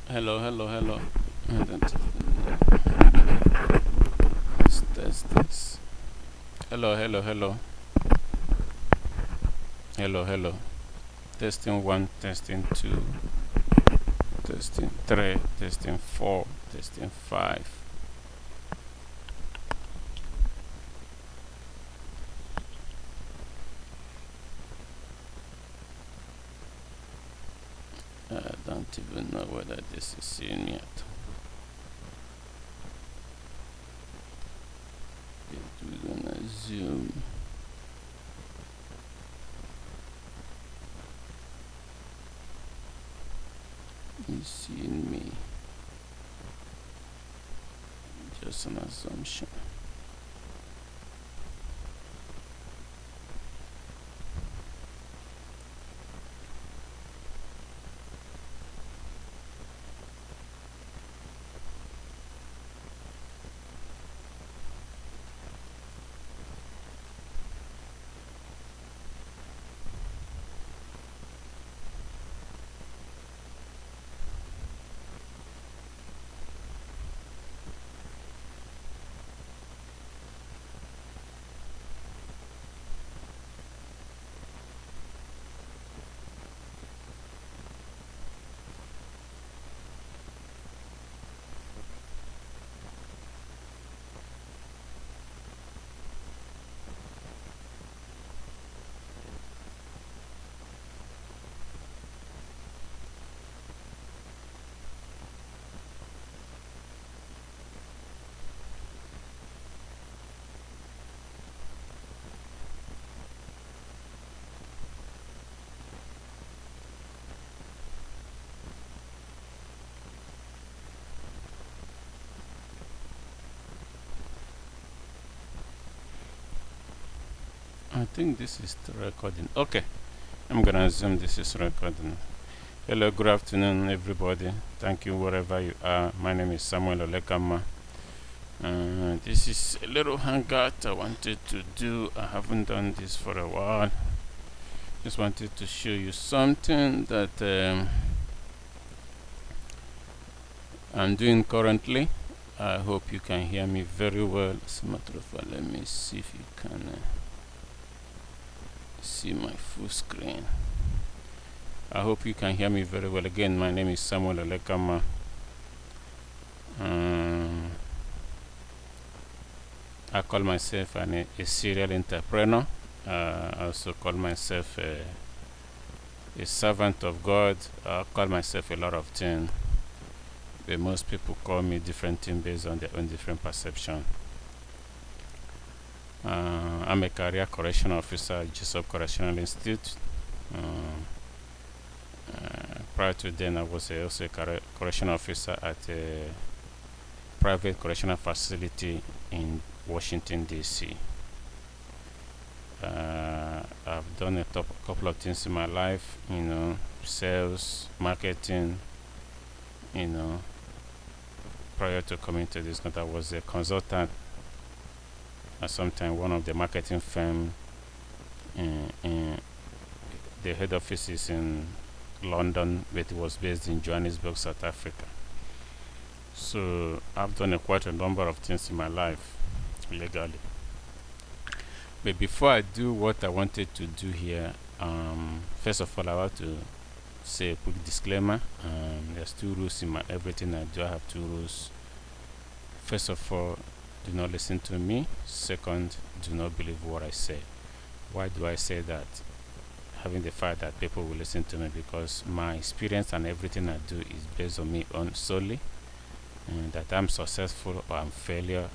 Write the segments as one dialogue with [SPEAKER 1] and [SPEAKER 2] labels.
[SPEAKER 1] Hello, hello, hello. Let's test this. Hello, hello, hello. Hello, hello. Testing one, testing two, testing three, testing four, testing five. I don't even know whether this is seeing me yet. We're gonna zoom. He's seeing me. Just an assumption. I think this is the recording. Okay, I'm gonna assume this is recording. Hello, good afternoon, everybody. Thank you, wherever you are. My name is Samuel Olekanma. This is a little hangout I wanted to do. I haven't done this for a while. Just wanted to show you something that I'm doing currently. I hope you can hear me very well. As a matter of fact, let me see if you can see my full screen. I hope you can hear me very well. Again, my name is Samuel Olekanma. I call myself a serial entrepreneur. I also call myself a servant of God. I call myself a lot of things. But most people call me different things based on their own different perception. I'm a career correctional officer at Jessup Correctional Institute. Prior to then, I was also a correctional officer at a private correctional facility in Washington, D.C. I've done a couple of things in my life, sales, marketing, prior to coming to this country. I was a consultant at some time, one of the marketing firm in the head office is in London, but it was based in Johannesburg, South Africa. So I've done quite a number of things in my life legally. But before I do what I wanted to do here, first of all, I want to say a quick disclaimer. There's two rules in everything I do. I have two rules. First of all, do not listen to me. Second, do not believe what I say. Why do I say that? Having the fact that people will listen to me, because my experience and everything I do is based on me solely, and that I'm successful or I'm failure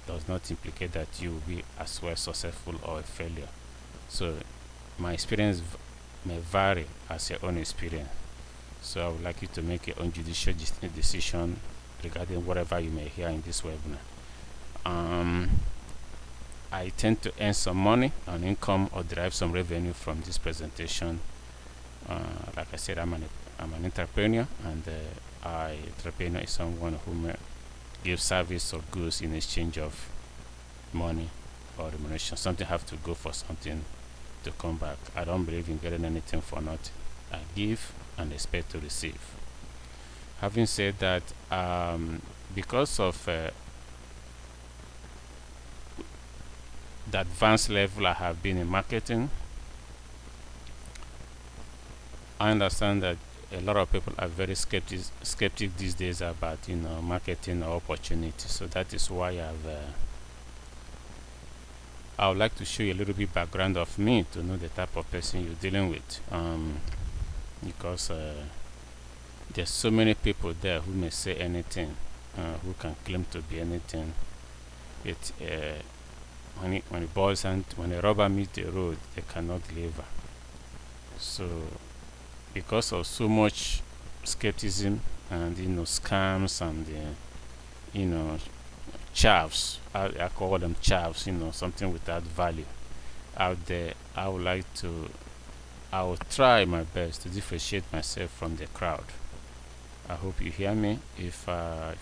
[SPEAKER 1] does not implicate that you will be as well successful or a failure. So my experience may vary as your own experience. So I would like you to make your own judicial decision regarding whatever you may hear in this webinar. I tend to earn some money and income or derive some revenue from this presentation. Like I said, I'm an entrepreneur, and entrepreneur is someone who may give service or goods in exchange of money or remuneration. Something have to go for something to come back. I don't believe in getting anything for nothing. I give and expect to receive. Having said that, because of the advanced level I have been in marketing, I understand that a lot of people are very skeptic these days about marketing or opportunities. So that is why I would like to show you a little bit background of me to know the type of person you're dealing with, because there's so many people there who may say anything, who can claim to be anything. When it boils and when a rubber meets the road, they cannot deliver. So because of so much skepticism and scams and chaffs, I call them chaffs, something without value out there, I will try my best to differentiate myself from the crowd. I hope you hear me. If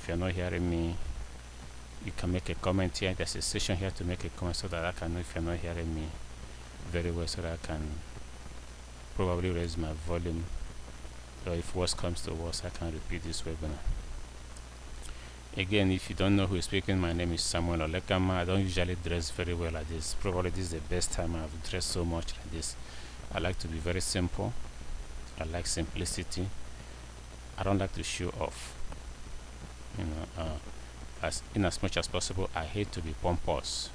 [SPEAKER 1] you're not hearing me, you can make a comment here. There's a section here to make a comment so that I can know if you're not hearing me very well, so that I can probably raise my volume, or if worse comes to worse, I can repeat this webinar. Again, if you don't know who is speaking, my name is Samuel Olekanma. I don't usually dress very well like this. Probably this is the best time I've dressed so much like this. I like to be very simple. I like simplicity. I don't like to show off. As much as possible, I hate to be pompous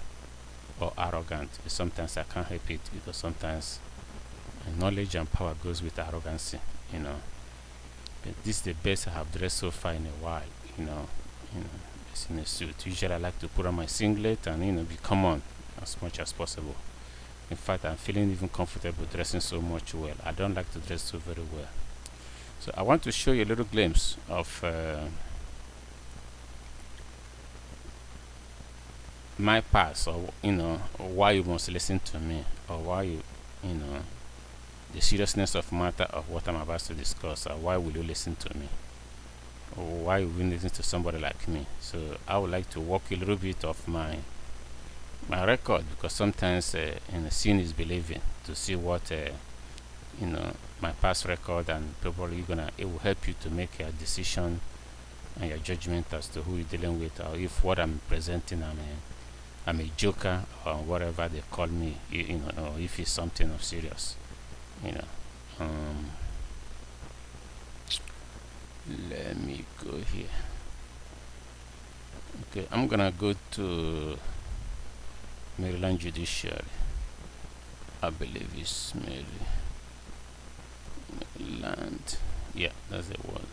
[SPEAKER 1] or arrogant. Sometimes I can't help it, because sometimes knowledge and power goes with arrogancy. But this is the best I have dressed so far in a while. It's in a suit. Usually I like to put on my singlet and be common as much as possible. In fact, I'm feeling even comfortable dressing so much well. I don't like to dress so very well. So I want to show you a little glimpse of my past, or why you must listen to me, or why the seriousness of matter of what I'm about to discuss, or why will you listen to me, or why will you listen to somebody like me. So I would like to walk a little bit of my record, because sometimes seeing is believing, to see what my past record, and probably it will help you to make a decision and your judgment as to who you're dealing with, or if what I'm presenting I'm a joker, or whatever they call me, or if it's something of serious. Let me go here. Okay, I'm gonna go to Maryland Judiciary. I believe it's Maryland. Yeah, that's the one.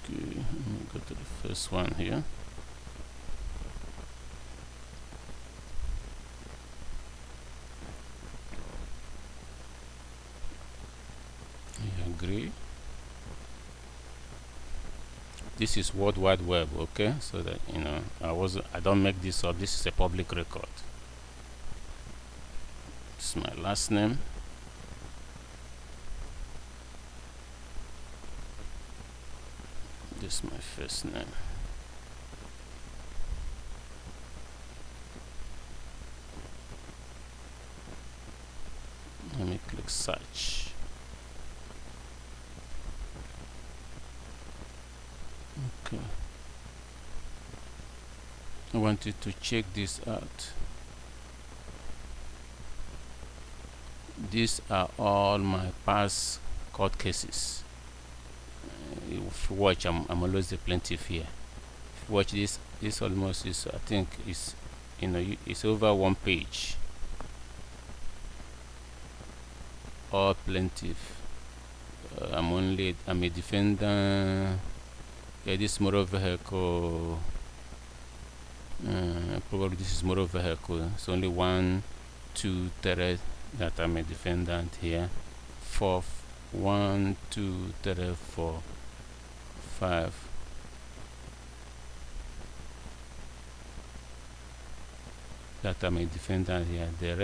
[SPEAKER 1] Okay, I'm gonna go to the first one here. I agree. This is World Wide Web, okay? So that I don't make this up. This is a public record. This is my last name. This is my first name. Let me click search. Okay. I want you to check this out. These are all my past court cases. If you watch, I'm always the plaintiff here. If you watch this almost is, I think is, it's over 1 page. All plaintiff. I'm a defendant. Yeah, this motor vehicle. Probably this is motor vehicle. It's only 1, 2, 3 that I'm a defendant here. 4, 1, 2, 3, 4, 5. That I'm a defendant here. The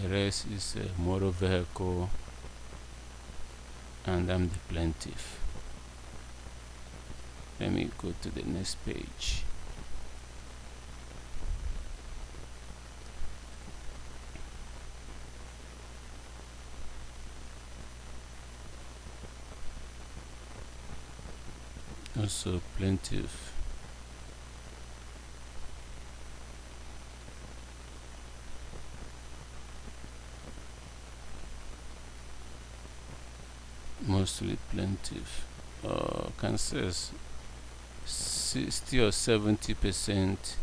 [SPEAKER 1] rest is a motor vehicle, and I'm the plaintiff. Let me go to the next page. Also plaintiff. Mostly plaintiff. Can say 60 or 70%.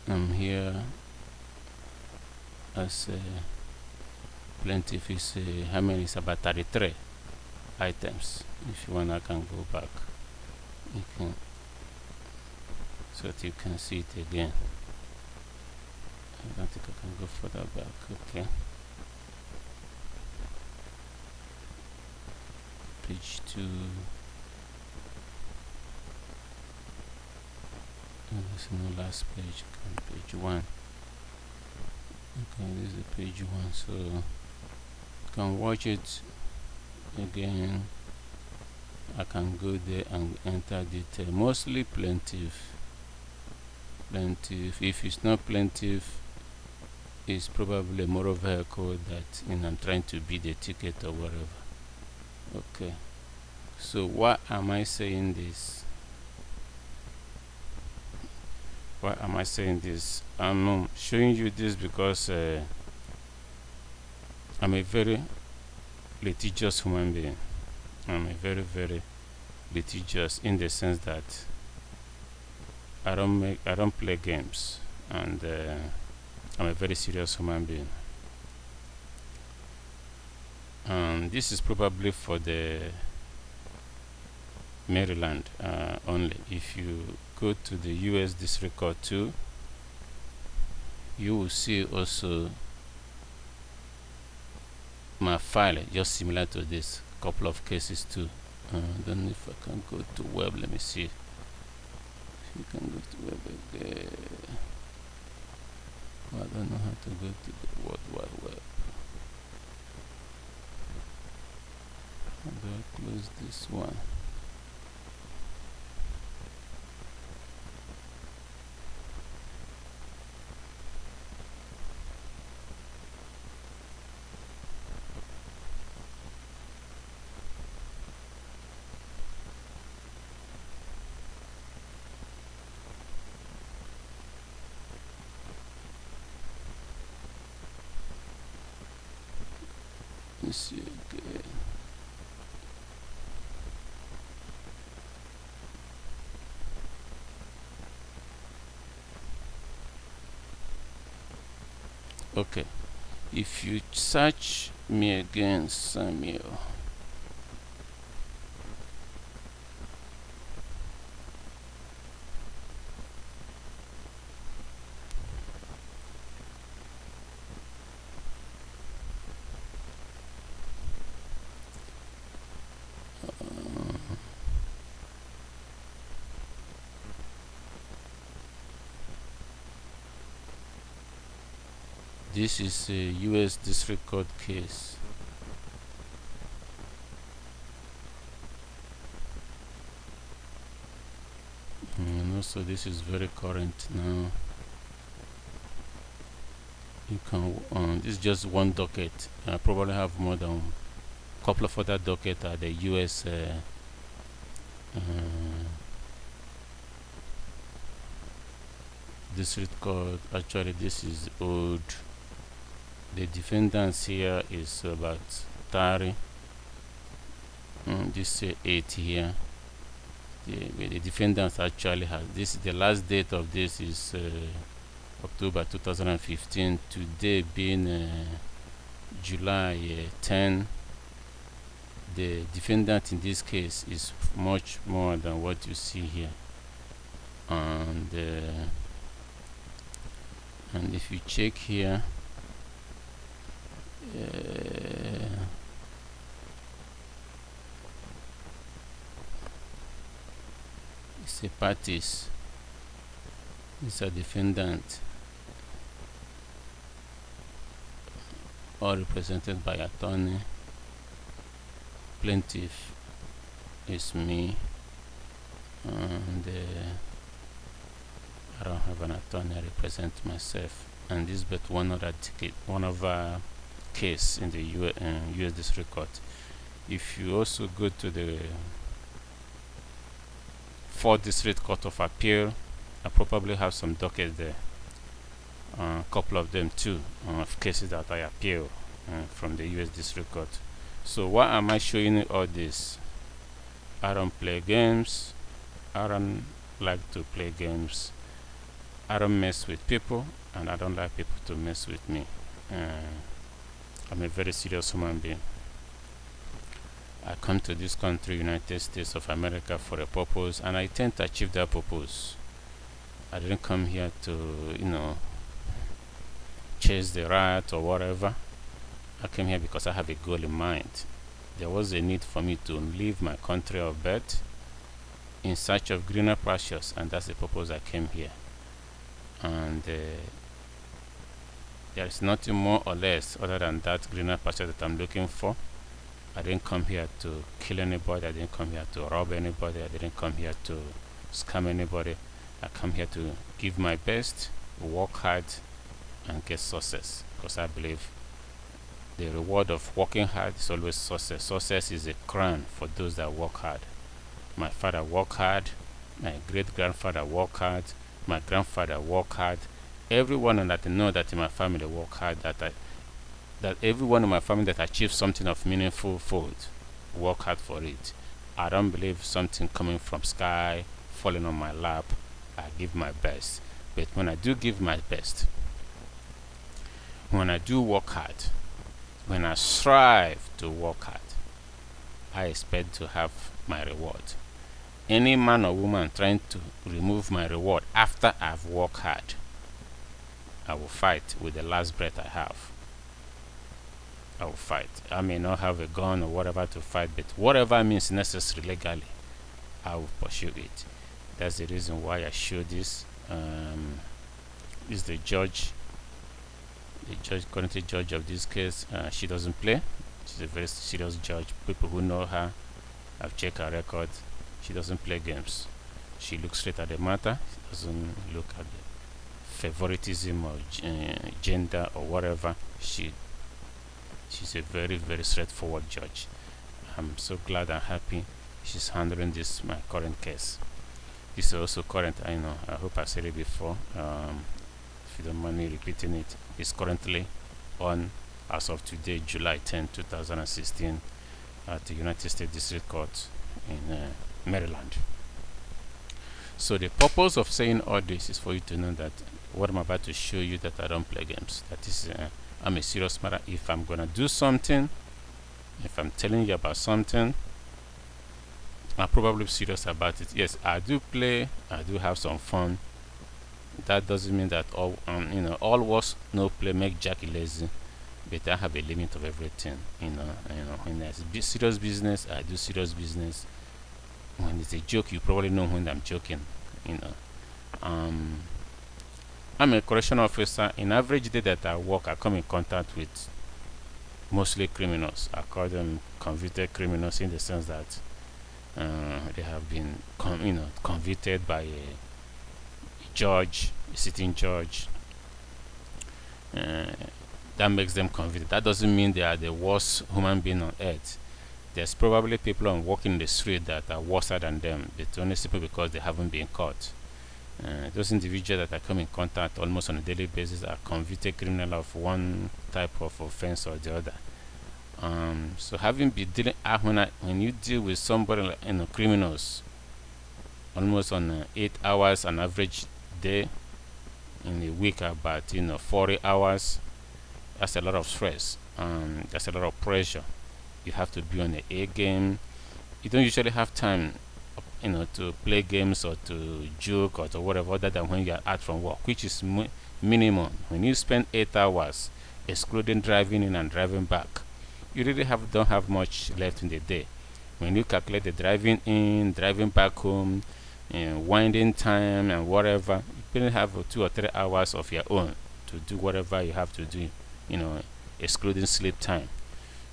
[SPEAKER 1] I'm here as a plaintiff. Is how many? It's about 33 items. If you want, I can go back. You can, so that you can see it again. I don't think I can go further back. Okay. Page 2. There's no last page. Page 1. Okay, this is page 1. So you can watch it again. I can go there and enter detail. Mostly plaintiff. If it's not plaintiff, it's probably a motor vehicle that I'm trying to beat the ticket or whatever. Okay. So why am I saying this? Why am I saying this? I'm showing you this because I'm a very litigious human being. I'm a very, very litigious in the sense that I don't play games, and I'm a very serious human being. And this is probably for the Maryland only. If you go to the US District Court too, you will see also my file just similar to this, couple of cases too. I don't know if I can go to web. Let me see. If you can go to web again. I don't know how to go to the World Wide Web. How do I close this one? Let's see again. Okay, if you search me again, Samuel. This is a US District Court case. And also this is very current now. You can this is just one docket. I probably have more than a couple of other docket at the US District Court. Actually this is old. The defendants here is about 30. This 8 here. The defendants actually has this. The last date of this is October 2015. Today being July 10. The defendant in this case is much more than what you see here. And if you check here. It's a parties. It's a defendant, all represented by attorney. Plaintiff is me, and I don't have an attorney. I represent myself. And this but one other ticket, one of case in the US District Court. If you also go to the 4th District Court of Appeal. I probably have some dockets there, a couple of them too, of cases that I appeal from the US District Court. So why am I showing you all this? I don't play games. I don't like to play games. I don't mess with people, and I don't like people to mess with me. I'm a very serious human being. I come to this country, United States of America, for a purpose, and I tend to achieve that purpose. I didn't come here to, chase the rat or whatever. I came here because I have a goal in mind. There was a need for me to leave my country of birth in search of greener pastures, and that's the purpose I came here. And there is nothing more or less other than that greener pasture that I'm looking for. I didn't come here to kill anybody. I didn't come here to rob anybody. I didn't come here to scam anybody. I come here to give my best, work hard, and get success, because I believe the reward of working hard is always success. Success is a crown for those that work hard. My father worked hard. My great-grandfather worked hard. My grandfather worked hard. Everyone that I know that in my family work hard, that everyone in my family that achieves something of meaningful food work hard for it. I don't believe something coming from sky falling on my lap. I give my best. But when I do give my best, when I do work hard, when I strive to work hard, I expect to have my reward. Any man or woman trying to remove my reward after I've worked hard, I will fight with the last breath I have. I will fight. I may not have a gun or whatever to fight, but whatever means necessary legally, I will pursue it. That's the reason why I show this. Is the judge, currently judge of this case. She doesn't play. She's a very serious judge. People who know her have checked her record. She doesn't play games. She looks straight at the matter. She doesn't look at the favoritism or gender or whatever. She's a very, very straightforward judge. I'm so glad and happy she's handling this, my current case. This is also current, I know. I hope I said it before. If you don't mind me repeating it, it's currently on as of today, July 10, 2016, at the United States District Court in Maryland. So the purpose of saying all this is for you to know that what I'm about to show you, that I don't play games. That is, I'm a serious matter. If I'm gonna do something, if I'm telling you about something, I'm probably serious about it. Yes, I do play. I do have some fun. That doesn't mean that all work no play make Jackie lazy. But I have a limit of everything. When there's serious business, I do serious business. When it's a joke, you probably know when I'm joking. I'm a correctional officer. In average day that I work, I come in contact with mostly criminals. I call them convicted criminals in the sense that they have been convicted by a judge, a sitting judge. That makes them convicted. That doesn't mean they are the worst human being on earth. There's probably people walking the street that are worse than them, but only simply because they haven't been caught. Those individuals that I come in contact almost on a daily basis are convicted criminal of one type of offense or the other. So having been dealing, when you deal with somebody like criminals, almost on 8 hours an average day, in a week about 40 hours, that's a lot of stress. That's a lot of pressure. You have to be on the A game. You don't usually have time to play games or to joke or to whatever, other than when you are out from work, which is minimum. When you spend 8 hours, excluding driving in and driving back, you really don't have much left in the day. When you calculate the driving in, driving back home, winding time and whatever, you really have 2 or 3 hours of your own to do whatever you have to do, excluding sleep time.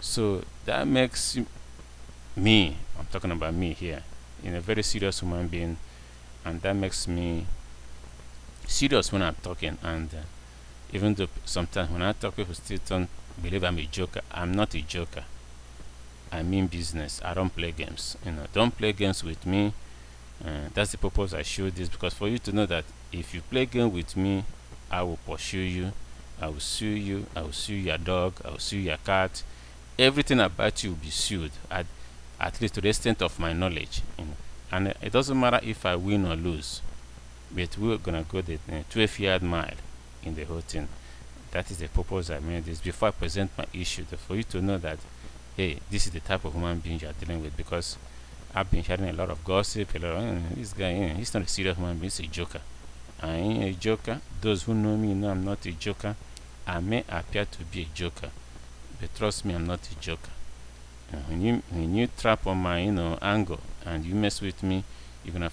[SPEAKER 1] So that makes me, I'm talking about me here, a very serious human being, and that makes me serious when I'm talking. And even though sometimes when I talk, people still don't believe I'm a joker. I'm not a joker. I mean business. I don't play games. Don't play games with me. That's the purpose I show this, because for you to know that if you play game with me, I will pursue you, I will sue you, I will sue your dog, I will sue your cat. Everything about you will be sued, at least to the extent of my knowledge. And it doesn't matter if I win or lose, but we're gonna go the 12-yard mile in the whole thing. That is the purpose I made this, before I present my issue, for you to know that, hey, this is the type of human being you are dealing with. Because I've been hearing a lot of gossip, a lot of, this guy, he's not a serious human being, he's a joker. I ain't a joker. Those who know me know I'm not a joker. I may appear to be a joker, but trust me, I'm not a joker. When you trap on my angle and you mess with me, you're gonna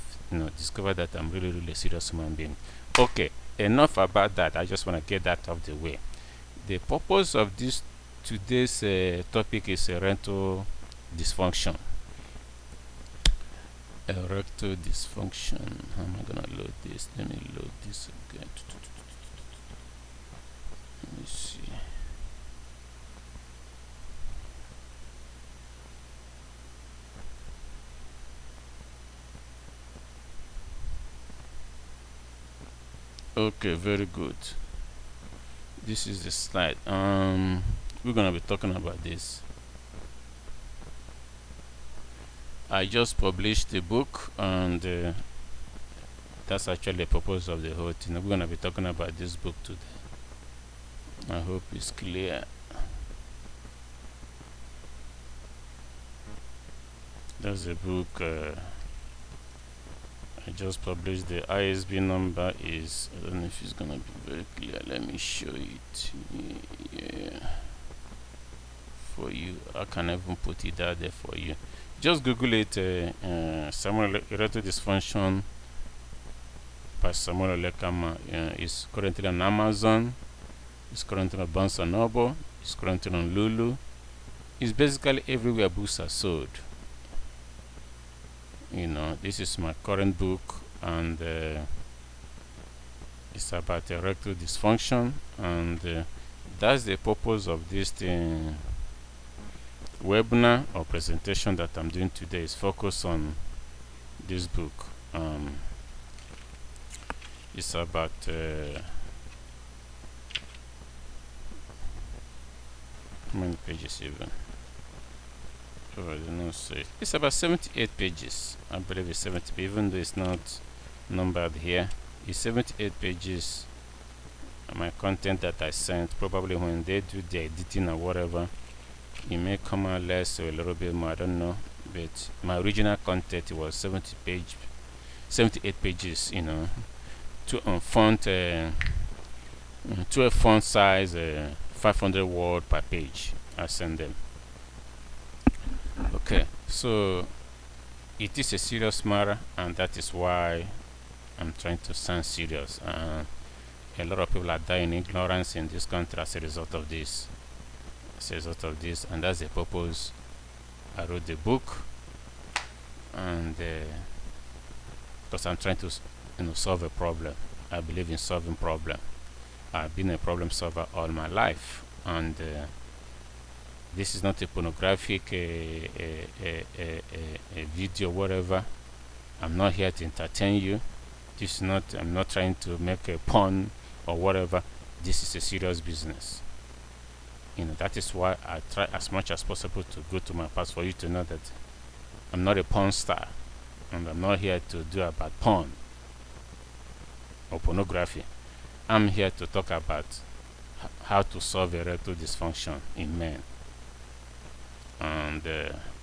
[SPEAKER 1] discover that I'm really, really a serious human being. Okay, enough about that. I just want to get that off the way. The purpose of this today's topic is erectile dysfunction. Erectile dysfunction. How am I gonna load this? Let me load this again. Let me see. Okay, very good. This is the slide. We're gonna be talking about this. I just published the book, and that's actually the purpose of the whole thing. We're gonna be talking about this book today. I hope it's clear. That's the book. I just published. The ISB number is, I don't know if it's gonna be very clear. Let me show it. Yeah, for you. I can even put it out there for you. Just Google it. Samuel Erectile Dysfunction by Samuel Olekanma. It's currently on Amazon. It's currently on Barnes & Noble. It's currently on Lulu. It's basically everywhere books are sold. This is my current book, and it's about erectile dysfunction, and that's the purpose of this webinar or presentation that I'm doing today, is focus on this book. It's about how many pages even? Oh, I don't know. It's about 78 pages. I believe it's 70, even though it's not numbered here. It's 78 pages. My content that I sent, probably when they do the editing or whatever, it may come out less or a little bit more, I don't know. But my original content was 78 pages, to a font size 500 word per page. I send them. Okay, so it is a serious matter, and that is why I'm trying to sound serious. A lot of people are dying in ignorance in this country as a result of this. And that's the purpose I wrote the book. And because I'm trying to solve a problem. I believe in solving problem. I've been a problem solver all my life, and this is not a pornographic a video, whatever. I'm not here to entertain you. This is not. I'm not trying to make a pun or whatever. This is a serious business. That is why I try as much as possible to go to my past, for you to know that I'm not a porn star, and I'm not here to do about porn or pornography. I'm here to talk about how to solve erectile dysfunction in men, and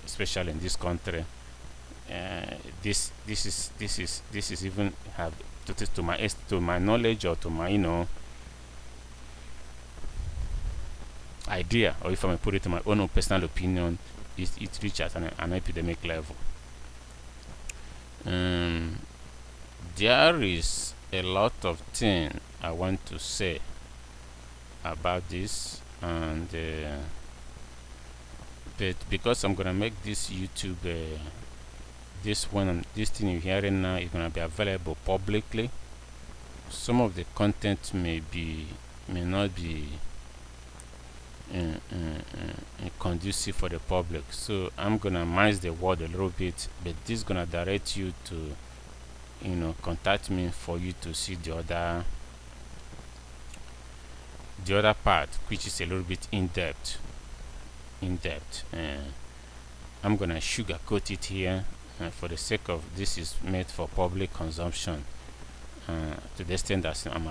[SPEAKER 1] especially in this country. This is even have to my knowledge, or to my idea, or if I may put it in my own personal opinion, it reaches an epidemic level. There is a lot of things I want to say about this, and but because I'm gonna make this YouTube, this thing you're hearing now is gonna be available publicly. Some of the content may not be conducive for the public, so I'm gonna mince the word a little bit, but this is gonna direct you to contact me for you to see the other part, which is a little bit in depth. I'm gonna sugarcoat it here for the sake of this is made for public consumption, to the extent that I'm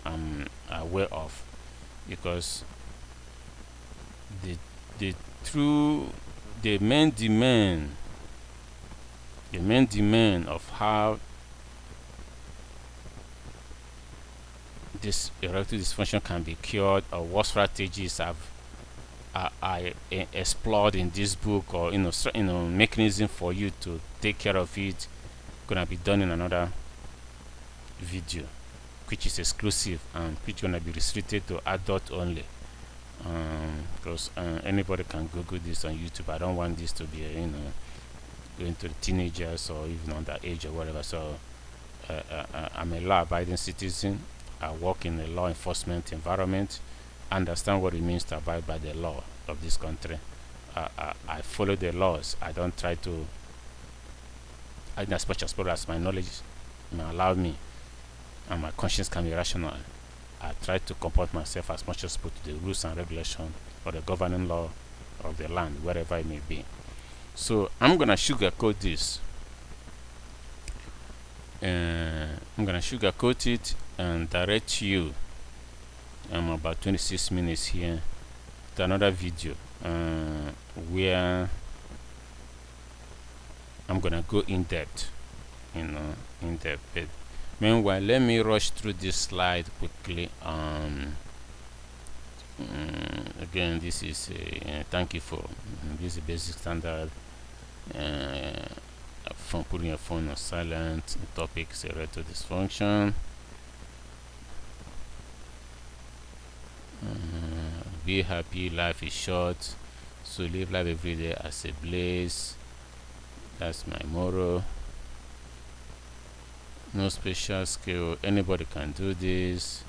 [SPEAKER 1] I'm aware of, because the main demand of how this erectile dysfunction can be cured, or what strategies are explored in this book, or mechanism for you to take care of it, gonna be done in another video, which is exclusive and which gonna be restricted to adult only, because anybody can Google this on YouTube. I don't want this to be going to the teenagers or even underage or whatever. So I'm a law-abiding citizen. I work in a law enforcement environment. Understand what it means to abide by the law of this country. I follow the laws. I don't try to, as much as my knowledge may allow me and my conscience can be rational, I try to comport myself as much as possible to the rules and regulations or the governing law of the land, wherever it may be. So I'm gonna sugarcoat this. I'm gonna sugarcoat it and direct you. I'm about 26 minutes here to another video where I'm gonna go in depth, But meanwhile, let me rush through this slide quickly. Again, this is thank you for this is a basic standard from putting your phone on silent. The topic is erectile dysfunction. Be happy, life is short, so live life every day as a blaze. That's my motto. No special skill, anybody can do this.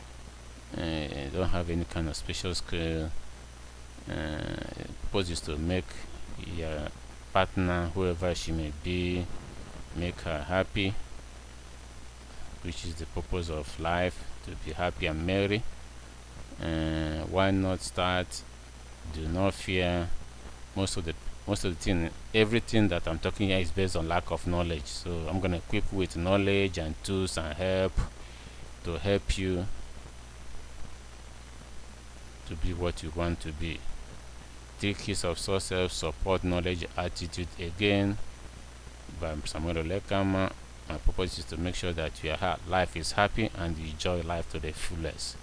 [SPEAKER 1] Don't have any kind of special skill. Purpose is to make your partner, whoever she may be, make her happy, which is the purpose of life, to be happy and merry. Why not start? Do not fear. Most of the thing, everything that I'm talking here is based on lack of knowledge. So I'm gonna equip you with knowledge and tools and help to help you to be what you want to be. 3 keys of success: support, knowledge, attitude. Again, by Samuel Olekanma. My purpose is to make sure that your life is happy and you enjoy life to the fullest.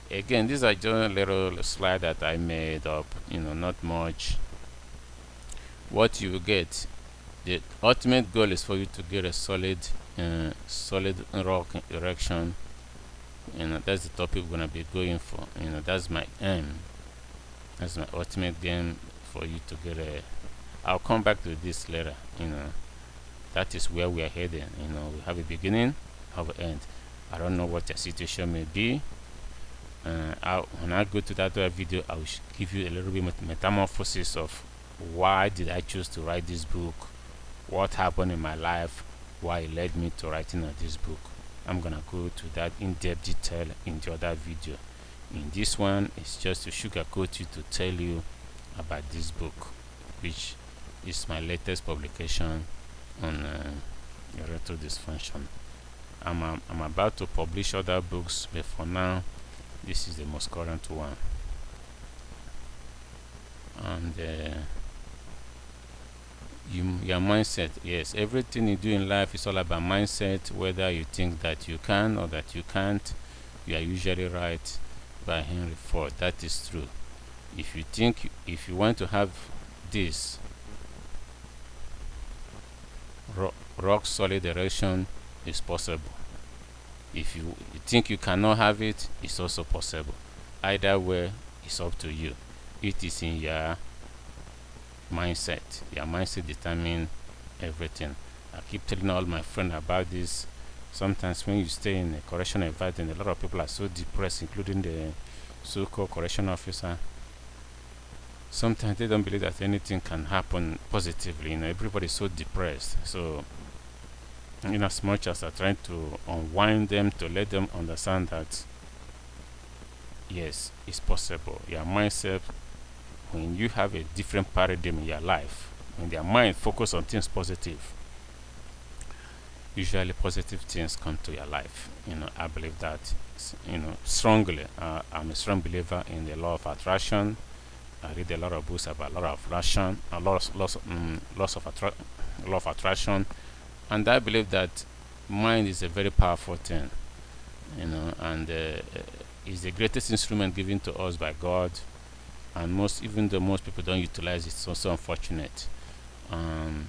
[SPEAKER 1] Again, these are just a little slide that I made up, not much. What you get, the ultimate goal is for you to get a solid rock erection. That's the topic we're gonna be going for. That's my aim. That's my ultimate game, for you to get a. I'll come back to this later. That is where we are heading. We have a beginning, have an end. I don't know what your situation may be. When I go to that other video, I will give you a little bit metamorphosis of why did I choose to write this book, what happened in my life, why it led me to writing of this book. I'm gonna go to that in-depth detail in the other video. In this one, it's just to sugarcoat you, to tell you about this book, which is my latest publication on erectile dysfunction. I'm about to publish other books, but for now, this is the most current one. And your mindset, yes, everything you do in life is all about mindset. Whether you think that you can or that you can't, you are usually right. By Henry Ford. That is true. If you want to have this rock solid erection, is possible. If you think you cannot have it, it's also possible. Either way, it's up to you. It is in your mindset. Your mindset determines everything. I keep telling all my friends about this. Sometimes when you stay in a correctional environment, a lot of people are so depressed, including the so-called correction officer. Sometimes they don't believe that anything can happen positively. Everybody's so depressed. So in as much as I'm trying to unwind them to let them understand that yes, it's possible. Your mindset, when you have a different paradigm in your life, when your mind focus on things positive, usually positive things come to your life. I believe that strongly. I'm a strong believer in the law of attraction. I read a lot of books about law of attraction, law of attraction, and I believe that mind is a very powerful thing, and is the greatest instrument given to us by God. And even though most people don't utilize it, it's also unfortunate. Um,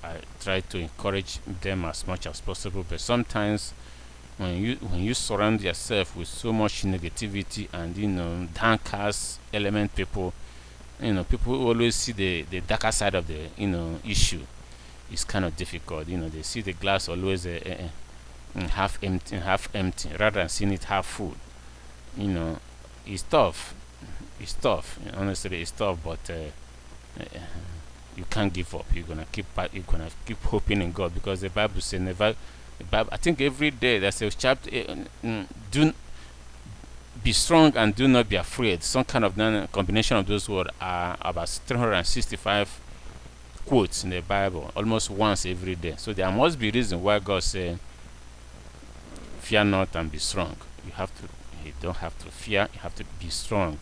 [SPEAKER 1] I try to encourage them as much as possible, but sometimes when you surround yourself with so much negativity and downcast element people, people always see the darker side of the issue. It's kind of difficult. They see the glass always half empty rather than seeing it half full. It's tough. It's tough. Honestly, it's tough, but you can't give up. You're gonna keep hoping in God, because the Bible says never. The Bible, I think every day there's a chapter. Do be strong and do not be afraid. Some kind of combination of those words are about 365 quotes in the Bible, almost once every day. So there must be reason why God said, "Fear not and be strong." You don't have to fear. You have to be strong,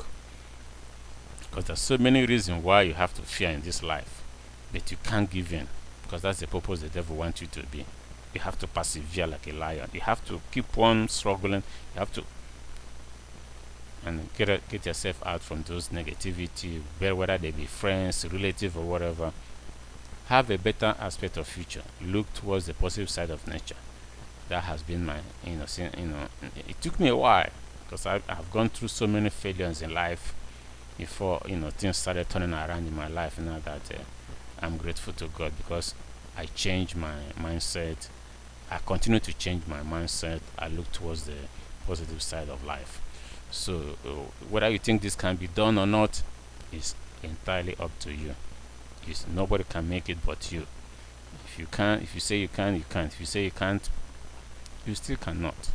[SPEAKER 1] because there's so many reasons why you have to fear in this life, but you can't give in, because that's the purpose the devil wants you to be. You have to persevere like a lion. You have to keep on struggling. You have to and get yourself out from those negativity, whether they be friends, relative, or whatever. Have a better aspect of future. Look towards the positive side of nature. That has been my, it took me a while, because I've gone through so many failures in life before things started turning around in my life. Now that I'm grateful to God, because I changed my mindset. I continue to change my mindset. I look towards the positive side of life. So whether you think this can be done or not is entirely up to you. Nobody can make it but you. If you say you can, you can't. If you say you can't, you still cannot.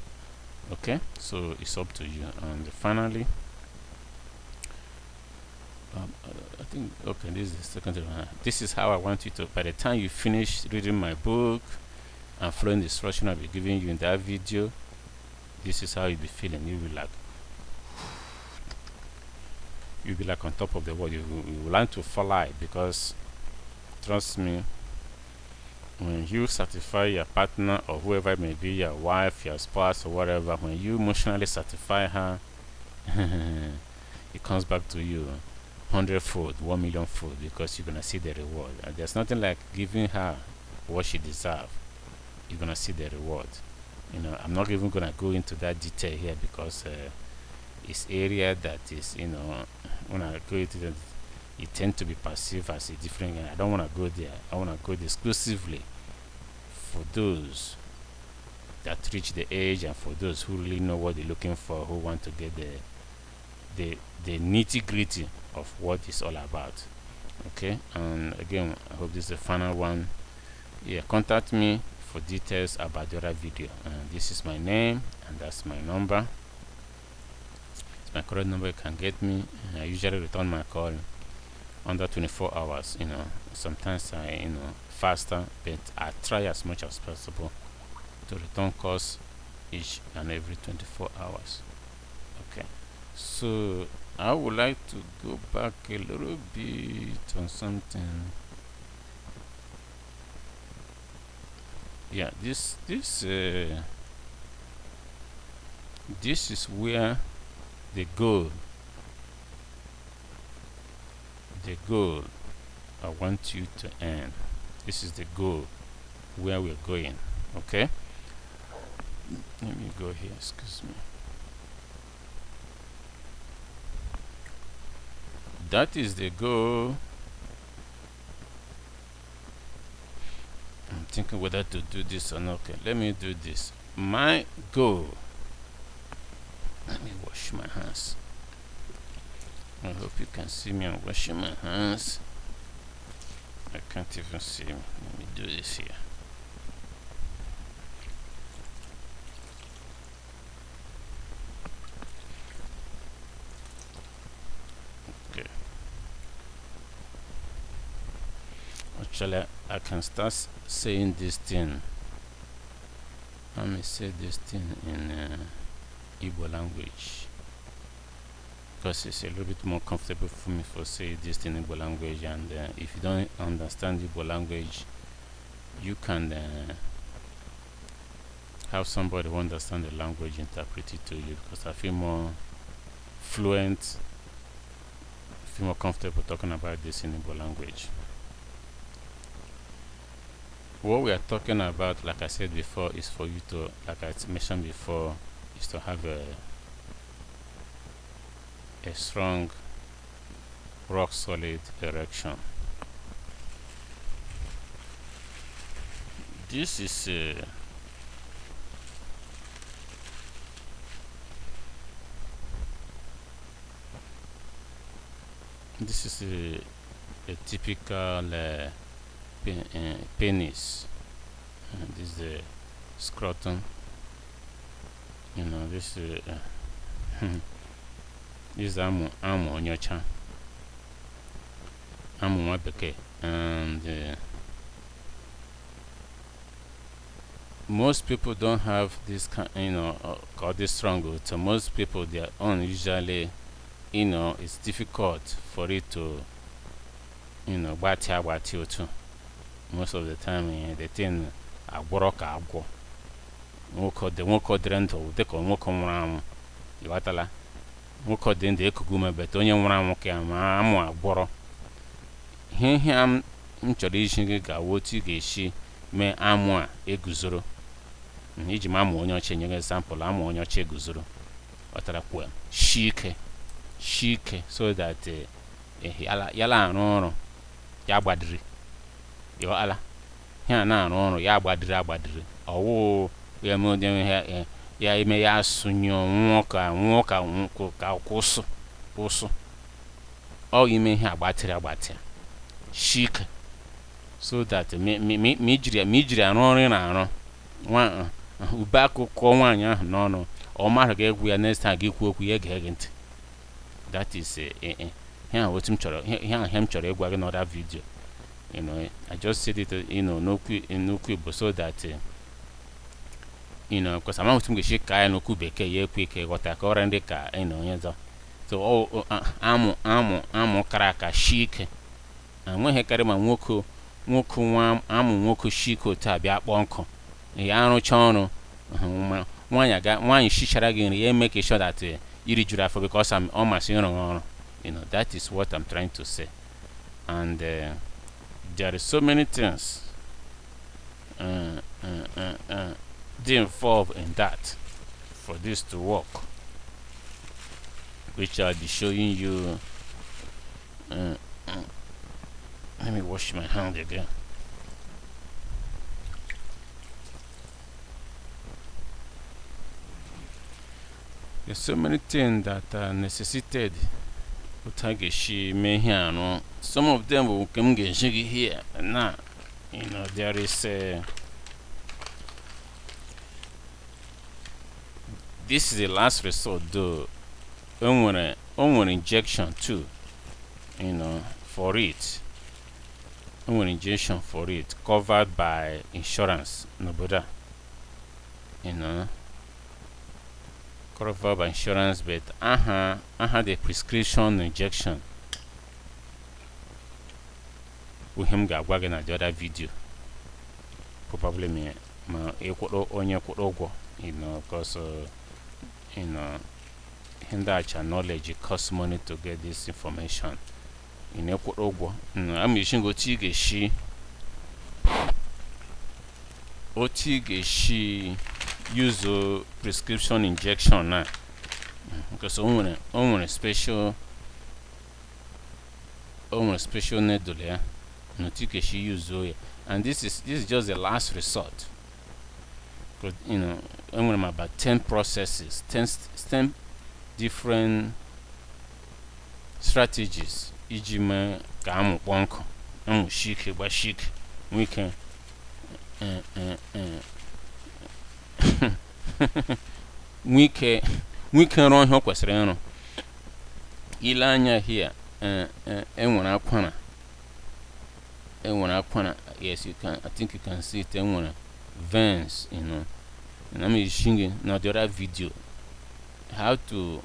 [SPEAKER 1] Okay, so it's up to you. And finally, I think, okay, this is the second one. This is how I want you to, by the time you finish reading my book and following the instruction I'll be giving you in that video, this is how you'll be feeling. You'll be like on top of the world. You will learn to fly, because trust me, when you satisfy your partner, or whoever it may be, your wife, your spouse, or whatever, when you emotionally satisfy her, it comes back to you 100-fold, 1,000,000-fold, because you're gonna see the reward. And there's nothing like giving her what she deserves. You're gonna see the reward. I'm not even gonna go into that detail here, because it's area that is, when I go into that, it tends to be perceived as a different. I don't want to go there. I want to go exclusively for those that reach the age, and for those who really know what they're looking for, who want to get the nitty-gritty of what it's all about. Okay, and again, I hope this is the final one. Yeah, contact me for details about the other video. This is my name, and that's my number. It's my current number. You can get me. I usually return my call under 24 hours. Sometimes I faster, but I try as much as possible to return calls each and every 24 hours. Okay, so I would like to go back a little bit on something. Yeah, this is where the goal I want you to end. This is the goal where we're going. Okay, let me go here, excuse me. That is the goal. I'm thinking whether to do this or not. Okay, let me do this. My goal. Let me wash my hands. I hope you can see me. I'm washing my hands. I can't even see me. Let me do this here. Actually, I can start saying this thing. Let me say this thing in Igbo language, because it's a little bit more comfortable for me for say this thing in Igbo language. And if you don't understand Igbo language, you can have somebody who understands the language interpret it to you, because I feel more fluent, feel more comfortable talking about this in Igbo language. What we are talking about, like I said before, is for you to, like I mentioned before, is to have a strong, rock solid erection. This is a typical penis. This is the scrotum. You know, this is this is amu onyocha, amu nwa bekee. And most people don't have this kind, called this strong. So most people, their own usually, it's difficult for it to, gbati too. Most of the time, they think agworo ka agwo. Nwoke dịrị ndụ dịka nwoke nwụrụ anwụ. Ịghọtala? Nwoke dị ndụ ekugume, bet onye nwụrụ anwụ ka ma amụ agwọrọ. Ihe m chọrọ isi gị ga otu ga-esi mee amụ a eguzoro. Iji m amụ onye ọcha, nye example, amụ onye ọcha eguzoro. Ọtara kwa shike, so that yala arụ ọrụ ya gbadiri. Ala ya na-arụ ọrụ ya agbadiri ọwụ ya ime ya asụnyo nwụọ ka kwụsụ ọ ime ihe agbatịrị shike, so that mi jiri arụ ọrụ na-arụ ube akụkọ nwaanyị ahụ n'ọnụ, ọ mara ga-egwu ya next time ga-ekwu okwu ya ga-ege ntị. That is ihe ahụ m chọrọ ịgwa gị n'other video. I just said it, n'okwu Igbo, so that because I'm not going to shake n'okwu bekee ya ekwe ike ghọta ka ọra ndị ka onye zọ. So amụ kara aka shike, enweghị karị ma nwoke nwoke shike otu a bịa kpọọ nkụ ya arụcha ọrụ, nwaanyị shichara gị nri ya eme ka sure that iri juru afọ, because ọ masị ịrụ ọrụ. That is what I'm trying to say. And there is so many things involved in that for this to work, which I'll be showing you. Let me wash my hand again. There's so many things that are necessitated. Some of them will come here. Now, there is this is the last resort, though. Onwere injection too, for it. Onwere injection for it, covered by insurance. Noboda, covered by insurance, but the prescription injection. We him got wagon at the other video. Probably me onye kwụrụ, because in that knowledge it costs money to get this information. I'm using Otigeshi use prescription injection now, because on special needle there. She use, and this is just the last resort. Because I'm about 10 processes, 10 different strategies. Ijime ka amu bonko, amu shike ba shike, we can we can run here kwesịrị ile anya here enwere akwana and when I corner, yes, you can. I think you can see it. And when veins, and I'm showing now the other video how to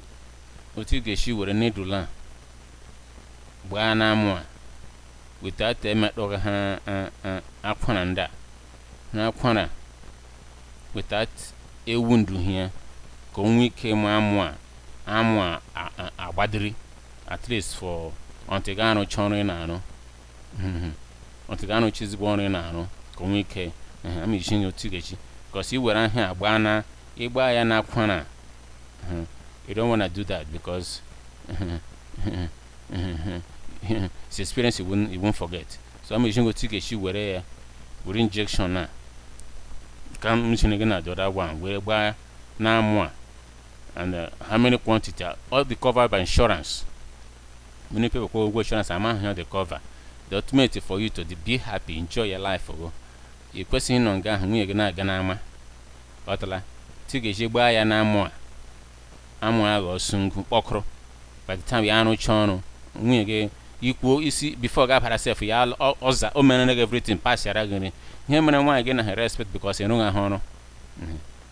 [SPEAKER 1] get she with a needle bwana mwa without them at over a corner na corner without a wound here. Going came amwa a badri at least for Ontegano Chonrenano. Ontegano Chisbornano, Comike, I'm using your ticket because you were on here, Bana, Ibaya Nakwana. You don't want to do that because it's experience you won't forget. So I'm using your ticket, you were there with injection now. Come missing again at the other one, where by now more. And how many quantity all be covered by insurance. Many people go insurance amount here the cover. The ultimate for you to be happy, enjoy your life. You question on gun we gonna ganama. Otala. Tige buy ya na more. Amwa go sungu okro. By the time you are no chono, we again equal you see before God had herself ya oza o men everything pass ya ragani. Here man one again respect because you know a honor.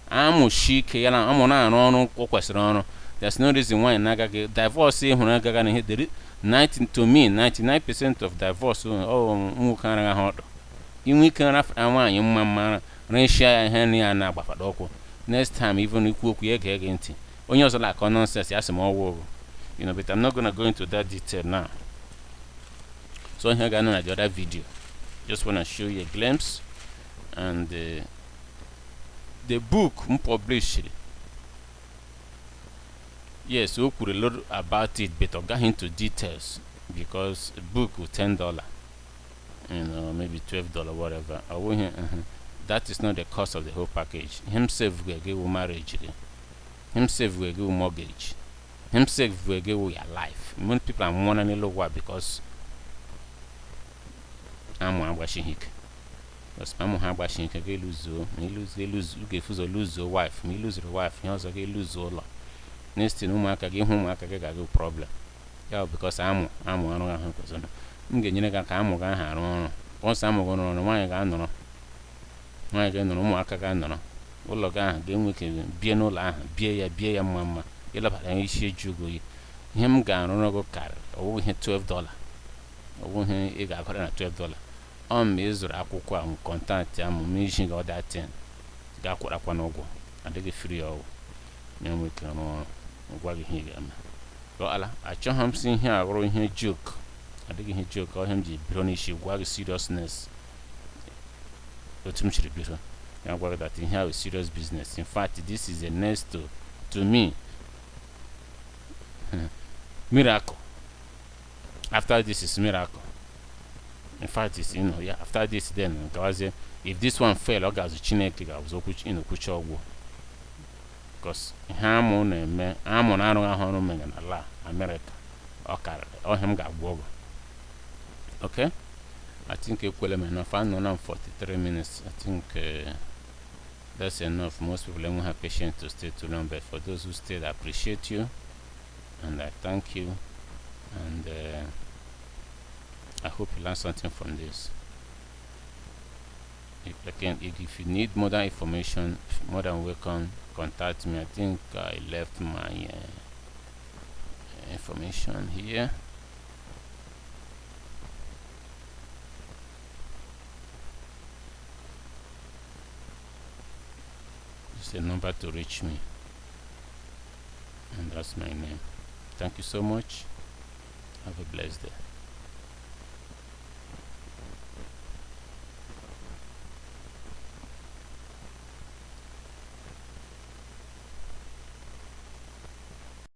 [SPEAKER 1] I'm chic, I'm on question. There's no reason why Naga divorce when I got hit 99% of divorce. Oh, can I hold you can have a one, you mamma, Raisha and Henry and Nabafadoko. Next time, even if you again, when you're like nonsense, yes, more war. But I'm not gonna go into that detail now. So here I know the other video. Just wanna show you a glimpse and the book published. Yes, we could a lot about it, but I got into details because a book with $10, maybe $12, whatever. I will that is not the cost of the whole package. Himself will give you marriage, himself will give you mortgage, himself will give you your life. Many people are mourning a lot because I'm one washing hick. Because I'm bashing can lose lose your wife, me lose your wife, you also lose your lot. Next thing I give home, I get a problem. Yeah, because I'm one person. I'm getting a camera. Once I'm going on one again, no again, no more cagano. All again, game we can be no la, be a mamma. You love an issue jugo. Him gone on a go car. Oh, he $12. Oh, he got $12. Mezuru akwụkwọ ahụ contact ya mention all that thing ga-akwara kwa n'ụgwọ adịghị free ọwụ na-enwe ike ọrụ ụgwọ gị ihe ga-eme ala achọghị m si ihe arụ ihe joke adịghị ihe joke ọhịa m ji biro n'isi gwa gị seriousness otu m chiri biro ya gwa gị that ihe ahụ serious business. In fact, this is a next to me miracle. After this is miracle. In fact, it's after this then if this one fail, I got Chineke I was kuch because I'm on America or him got wogo. Okay, I think enough. I know 43 minutes. I think that's enough. Most people won't have patience to stay too long, but for those who stayed, I appreciate you and I thank you, and I hope you learned something from this. If you need more information, more than welcome, contact me. I think I left my information here. It's a number to reach me, and that's my name. Thank you so much. Have a blessed day.